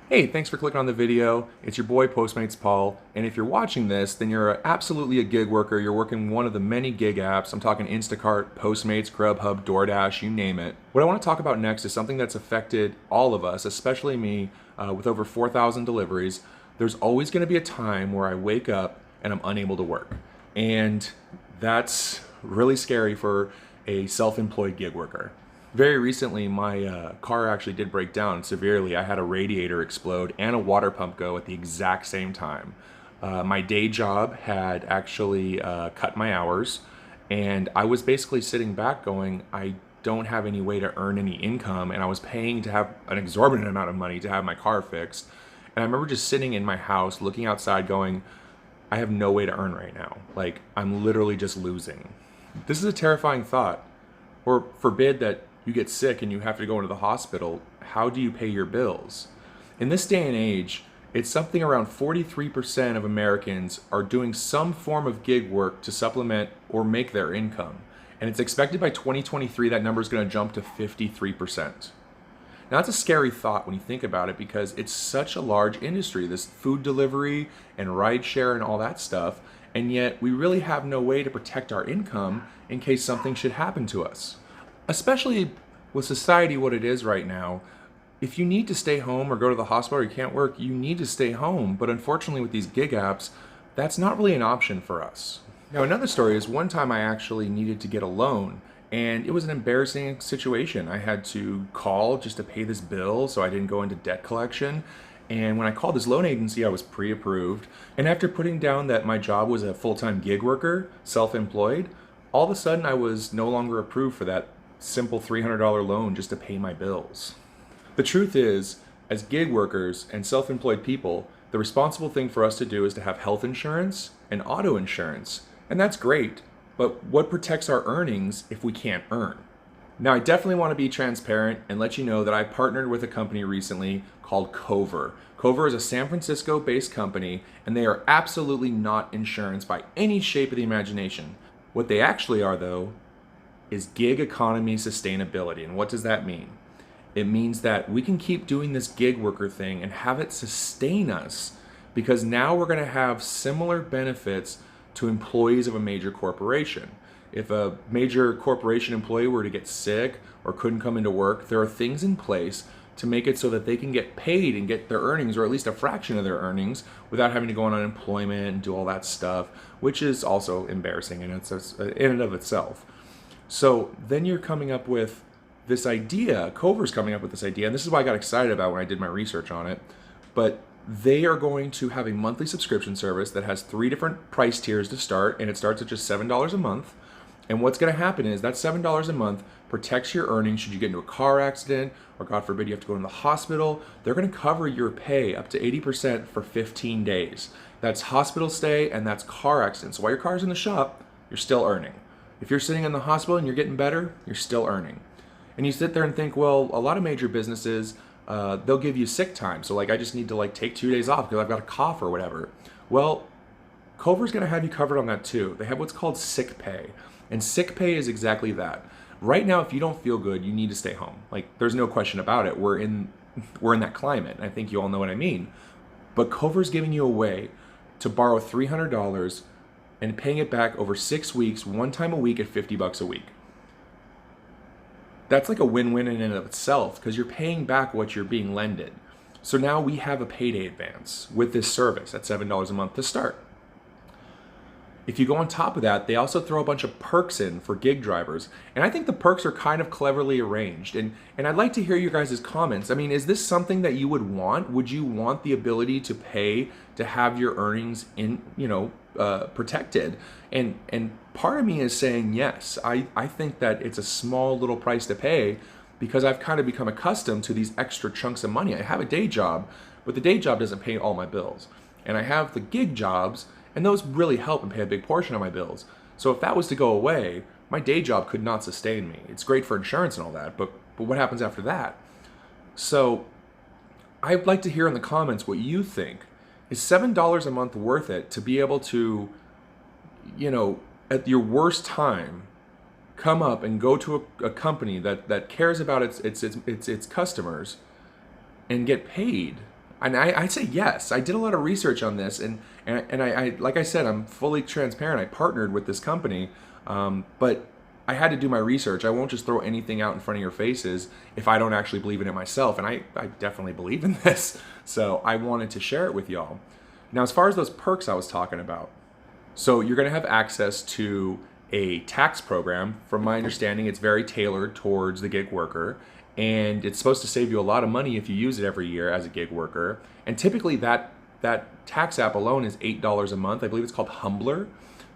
Hey, thanks for clicking on the video. It's your boy Postmates Paul, and if you're watching this, then you're absolutely a gig worker. You're working one of the many gig apps. I'm talking Instacart, Postmates, Grubhub, DoorDash, you name it. What I want to talk about next is something that's affected all of us, especially me, with over 4,000 deliveries. There's always going to be a time where I wake up and I'm unable to work, and that's really scary for a self-employed gig worker. Very recently, my car actually did break down severely. I had a radiator explode and a water pump go at the exact same time. My day job had actually cut my hours, and I was basically sitting back going, I don't have any way to earn any income, and I was paying to have an exorbitant amount of money to have my car fixed. And I remember just sitting in my house looking outside going, I have no way to earn right now. Like, I'm literally just losing. This is a terrifying thought. Or forbid that you get sick and you have to go into the hospital, how do you pay your bills? In this day and age, it's something around 43% of Americans are doing some form of gig work to supplement or make their income. And it's expected by 2023 that number is going to jump to 53%. Now that's a scary thought when you think about it because it's such a large industry, this food delivery and rideshare and all that stuff, and yet we really have no way to protect our income in case something should happen to us. Especially with society what it is right now, if you need to stay home or go to the hospital or you can't work, you need to stay home. But unfortunately with these gig apps, that's not really an option for us. Now another story is one time I actually needed to get a loan, and it was an embarrassing situation. I had to call just to pay this bill so I didn't go into debt collection. And when I called this loan agency, I was pre-approved. And after putting down that my job was a full-time gig worker, self-employed, all of a sudden I was no longer approved for that simple $300 loan just to pay my bills. The truth is, as gig workers and self-employed people, the responsible thing for us to do is to have health insurance and auto insurance. And that's great, but what protects our earnings if we can't earn? Now, I definitely want to be transparent and let you know that I partnered with a company recently called Cover. Cover is a San Francisco-based company, and they are absolutely not insurance by any shape of the imagination. What they actually are, though, is gig economy sustainability. And what does that mean? It means that we can keep doing this gig worker thing and have it sustain us because now we're going to have similar benefits to employees of a major corporation. If a major corporation employee were to get sick or couldn't come into work, there are things in place to make it so that they can get paid and get their earnings, or at least a fraction of their earnings, without having to go on unemployment and do all that stuff, which is also embarrassing in and of itself. So then you're coming up with this idea, Cover's coming up with this idea, and this is why I got excited about when I did my research on it, but they are going to have a monthly subscription service that has 3 different price tiers to start, and it starts at just $7 a month. And what's going to happen is that $7 a month protects your earnings should you get into a car accident, or God forbid you have to go to the hospital. They're going to cover your pay up to 80% for 15 days. That's hospital stay and that's car accident. So while your car's in the shop, you're still earning. If you're sitting in the hospital and you're getting better, you're still earning. And you sit there and think, well, a lot of major businesses, they'll give you sick time. So like I just need to take 2 days off because I've got a cough or whatever. Well, Cover's going to have you covered on that too. They have what's called sick pay. And sick pay is exactly that. Right now, if you don't feel good, you need to stay home. Like, there's no question about it. We're in that climate. I think you all know what I mean. But Cover's giving you a way to borrow $300 and paying it back over 6 weeks, one time a week at $50 a week. That's like a win-win in and of itself because you're paying back what you're being lended. So now we have a payday advance with this service at $7 a month to start. If you go on top of that, they also throw a bunch of perks in for gig drivers. And I think the perks are kind of cleverly arranged. And I'd like to hear your guys' comments. I mean, is this something that you would want? Would you want the ability to pay to have your earnings protected? And part of me is saying yes. I think that it's a small little price to pay because I've kind of become accustomed to these extra chunks of money. I have a day job, but the day job doesn't pay all my bills. And I have the gig jobs, and those really help and pay a big portion of my bills. So if that was to go away, my day job could not sustain me. It's great for insurance and all that, but what happens after that? So I'd like to hear in the comments what you think. Is $7 a month worth it to be able to, at your worst time, come up and go to a company that cares about its customers and get paid And I'd say yes. I did a lot of research on this, and I like I said, I'm fully transparent. I partnered with this company, but I had to do my research. I won't just throw anything out in front of your faces if I don't actually believe in it myself. And I definitely believe in this, so I wanted to share it with y'all. Now, as far as those perks I was talking about, so you're going to have access to a tax program. From my understanding, it's very tailored towards the gig worker, and it's supposed to save you a lot of money if you use it every year as a gig worker. And typically that tax app alone is $8 a month. I believe it's called Humbler,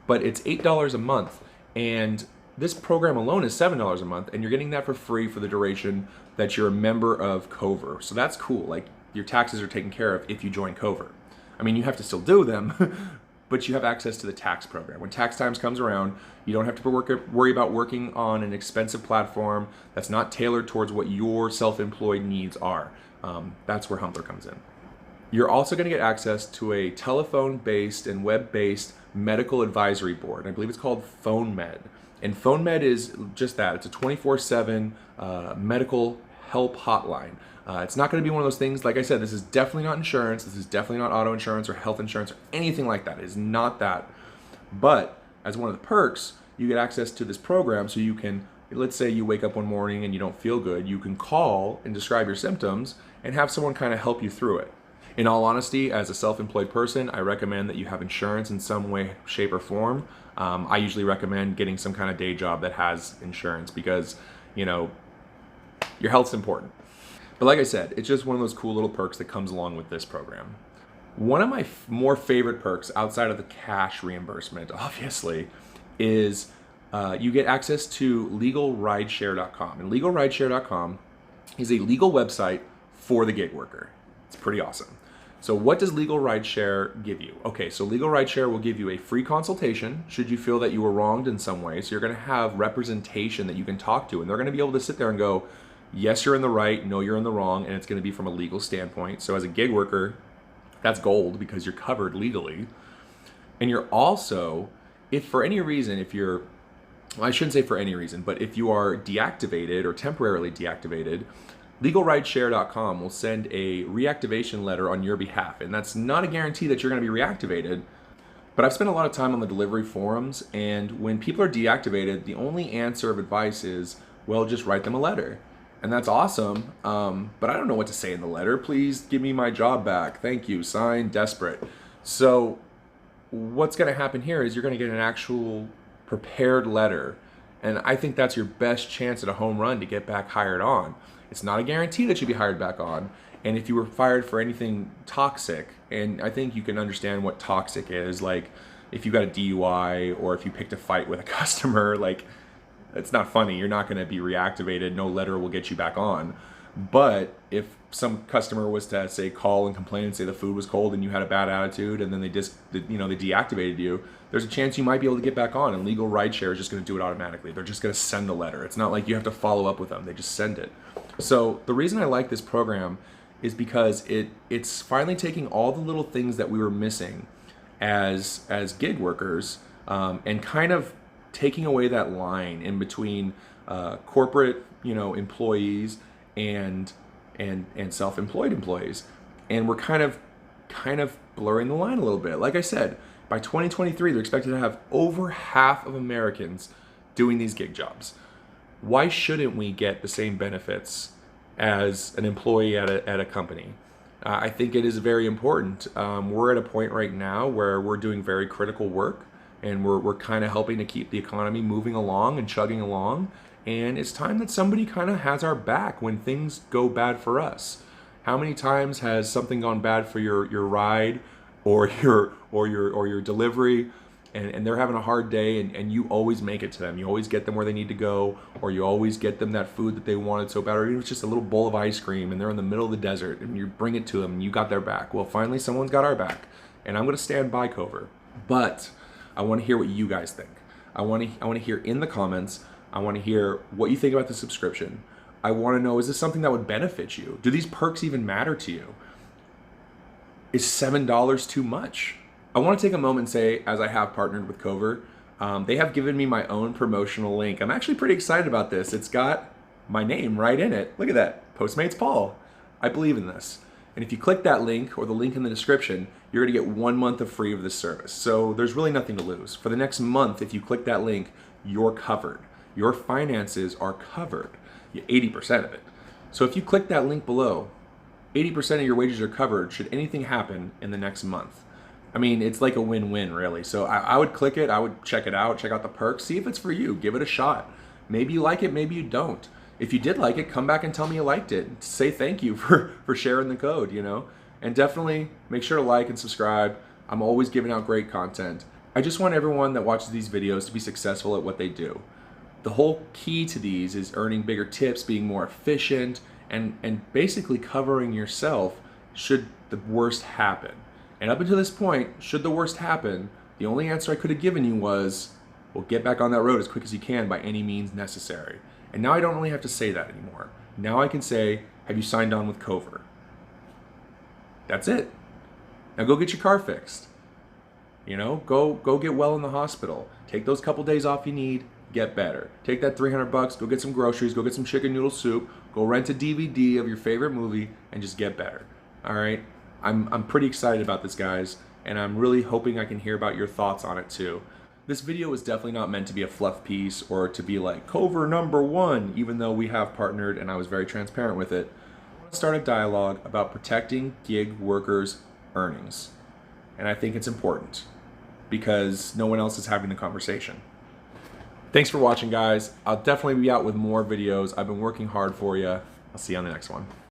but it's $8 a month. And this program alone is $7 a month, and you're getting that for free for the duration that you're a member of Cover. So that's cool. Like, your taxes are taken care of if you join Cover. I mean, you have to still do them, but you have access to the tax program. When tax times comes around, you don't have to worry about working on an expensive platform that's not tailored towards what your self-employed needs are. That's where Humbler comes in. You're also going to get access to a telephone-based and web-based medical advisory board. I believe it's called PhoneMed. And PhoneMed is just that. It's a 24/7 medical help hotline. It's not going to be one of those things, like I said, this is definitely not insurance. This is definitely not auto insurance or health insurance or anything like that. It is not that. But as one of the perks, you get access to this program so you can, let's say you wake up one morning and you don't feel good, you can call and describe your symptoms and have someone kind of help you through it. In all honesty, as a self-employed person, I recommend that you have insurance in some way, shape, or form. I usually recommend getting some kind of day job that has insurance because, you know, your health's important. But like I said, it's just one of those cool little perks that comes along with this program. One of my more favorite perks outside of the cash reimbursement, obviously, is you get access to legalrideshare.com. And legalrideshare.com is a legal website for the gig worker. It's pretty awesome. So what does Legal Rideshare give you? Okay, so Legal Rideshare will give you a free consultation should you feel that you were wronged in some way. So you're going to have representation that you can talk to, and they're going to be able to sit there and go, yes, you're in the right, no, you're in the wrong, and it's going to be from a legal standpoint. So as a gig worker, that's gold because you're covered legally. And you're also, if for any reason, well, I shouldn't say for any reason, but if you are deactivated or temporarily deactivated, LegalRideshare.com will send a reactivation letter on your behalf. And that's not a guarantee that you're going to be reactivated. But I've spent a lot of time on the delivery forums, and when people are deactivated, the only answer of advice is, well, just write them a letter. And that's awesome, but I don't know what to say in the letter. Please give me my job back. Thank you. Signed, desperate. So what's going to happen here is you're going to get an actual prepared letter. And I think that's your best chance at a home run to get back hired on. It's not a guarantee that you'll be hired back on. And if you were fired for anything toxic, and I think you can understand what toxic is, like if you got a DUI or if you picked a fight with a customer, like, it's not funny. You're not going to be reactivated. No letter will get you back on. But if some customer was to, say, call and complain and say the food was cold and you had a bad attitude and then they deactivated you, there's a chance you might be able to get back on, and Legal Rideshare is just going to do it automatically. They're just going to send a letter. It's not like you have to follow up with them. They just send it. So the reason I like this program is because it's finally taking all the little things that we were missing as gig workers and kind of taking away that line in between corporate, employees and self-employed employees, and we're kind of blurring the line a little bit. Like I said, by 2023, they're expected to have over half of Americans doing these gig jobs. Why shouldn't we get the same benefits as an employee at a company? I think it is very important. We're at a point right now where we're doing very critical work, and we're kind of helping to keep the economy moving along and chugging along. And it's time that somebody kind of has our back when things go bad for us. How many times has something gone bad for your ride or your delivery, and they're having a hard day, and you always make it to them. You always get them where they need to go, or you always get them that food that they wanted so bad, or even if it's just a little bowl of ice cream and they're in the middle of the desert and you bring it to them and you got their back. Well, finally someone's got our back, and I'm going to stand by Cover. But I want to hear what you guys think. I want to hear in the comments. I want to hear what you think about the subscription. I want to know, is this something that would benefit you? Do these perks even matter to you? Is $7 too much? I want to take a moment and say, as I have partnered with Cover, they have given me my own promotional link. I'm actually pretty excited about this. It's got my name right in it. Look at that, Postmates Paul. I believe in this. And if you click that link or the link in the description, you're gonna get 1 month of free of this service. So there's really nothing to lose. For the next month, if you click that link, you're covered. Your finances are covered, 80% of it. So if you click that link below, 80% of your wages are covered should anything happen in the next month. I mean, it's like a win-win, really. So I would click it, I would check it out, check out the perks, see if it's for you, give it a shot. Maybe you like it, maybe you don't. If you did like it, come back and tell me you liked it. Say thank you for sharing the code, you know? And definitely make sure to like and subscribe. I'm always giving out great content. I just want everyone that watches these videos to be successful at what they do. The whole key to these is earning bigger tips, being more efficient, and basically covering yourself should the worst happen. And up until this point, should the worst happen, the only answer I could have given you was, well, get back on that road as quick as you can by any means necessary. And now I don't really have to say that anymore. Now I can say, have you signed on with Cover? That's it. Now go get your car fixed. You know, go get well in the hospital. Take those couple days off you need, get better. Take that $300, go get some groceries, go get some chicken noodle soup, go rent a DVD of your favorite movie, and just get better. All right? I'm pretty excited about this, guys, and I'm really hoping I can hear about your thoughts on it too. This video is definitely not meant to be a fluff piece or to be like Cover #1, even though we have partnered and I was very transparent with it. I want to start a dialogue about protecting gig workers' earnings. And I think it's important because no one else is having the conversation. Thanks for watching, guys. I'll definitely be out with more videos. I've been working hard for you. I'll see you on the next one.